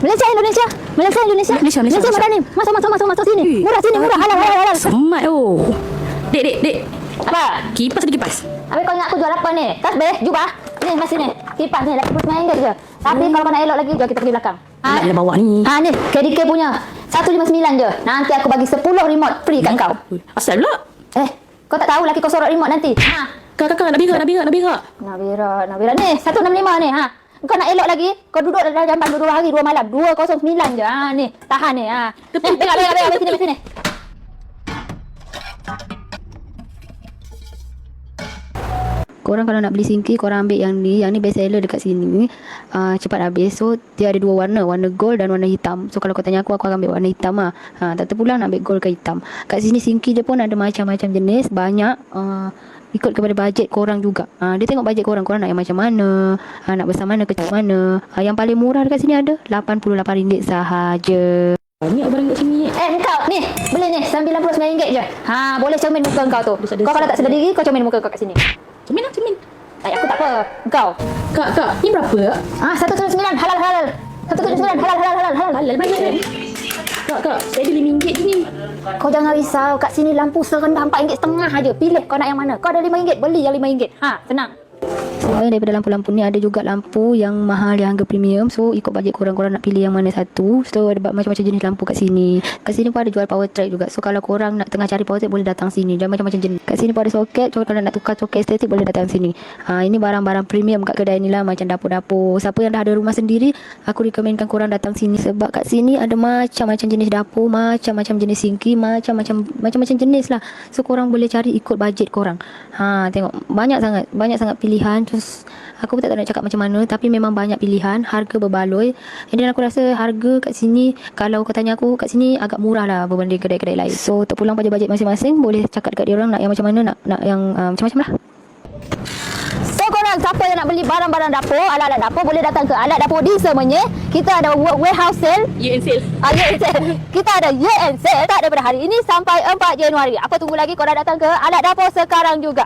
Malaysia, Indonesia. Malaysia mana ni? Masuk sini. Murah sini, murah. Halal. Semat oh. Dek. Apa? Kipas ada kipas. Habis kau ingat aku jual apa ni? Tasbih, jubah. Ni masih ni. Kipas ni RM89 je. Tapi kalau kau nak elok lagi, jual kita pergi belakang. Nak dia bawa ni. Ni KDK punya 159 je. Nanti aku bagi 10 remote free kat kau. Asal pula? Kau tak tahu lagi kau sorot remote nanti. Kakak nak berak. Nabira ni 165 ni. Kau nak elok lagi, kau duduk dalam jamban 2 hari 2 malam. 209 je. Ni, tahan ni. Berak sini. Korang kalau nak beli singki, korang ambil yang ni best seller dekat sini. Cepat habis. So dia ada 2 warna gold dan warna hitam. So kalau kau tanya aku akan ambil warna hitam lah. Tak terpulang nak ambil gold ke hitam. Kat sini singki dia pun ada macam-macam jenis, banyak. Ikut kepada bajet korang juga. Dia tengok bajet korang nak yang macam mana, nak besar mana, kecil mana. Yang paling murah dekat sini ada RM88 sahaja. Banyak barang kat sini. Engkau ni beli ni RM99 je. Boleh cermin muka kau tu. Kau kalau tak sedar diri, kau cermin muka kau kat sini. Cermin. Aku tak apa. Kau. Kak, ni berapa? 179 halal. 179 halal. Halal banyak. Kak, saya ada RM5 je ni. Kau jangan risau, kat sini lampu serendah RM4.5 aja. Pilih kau nak yang mana. Kau ada RM5, beli yang RM5. Senang. Selain daripada lampu-lampu ni, ada juga lampu yang mahal, yang harga premium. So ikut bajet korang nak pilih yang mana satu. So ada macam-macam jenis lampu kat sini. Kat sini pun ada jual power track juga. So kalau korang nak tengah cari power track, boleh datang sini. Dan macam-macam jenis. Kat sini pun ada soket. So kalau nak tukar soket estetik, boleh datang sini. Ini barang-barang premium kat kedai ni lah. Macam dapur-dapur. Siapa yang dah ada rumah sendiri, aku recommendkan korang datang sini. Sebab kat sini ada macam-macam jenis dapur, macam-macam jenis singki, macam-macam jenis lah. So korang boleh cari ikut bajet korang. Tengok banyak sangat pilihan. Terus aku pun tak tahu nak cakap macam mana, tapi memang banyak pilihan, harga berbaloi. Dan aku rasa harga kat sini, kalau kau tanya aku, kat sini agak murah lah berbanding kedai-kedai lain. So terpulang pada bajet masing-masing, boleh cakap dekat dia orang nak yang macam mana, nak yang macam-macam lah. So korang siapa yang nak beli barang-barang dapur, alat-alat dapur, boleh datang ke Alat Dapur di Semenyih. Kita ada warehouse sale, Year end sale. Kita ada year end sale tak daripada hari ini sampai 4 Januari. Apa tunggu lagi, korang datang ke Alat Dapur sekarang juga.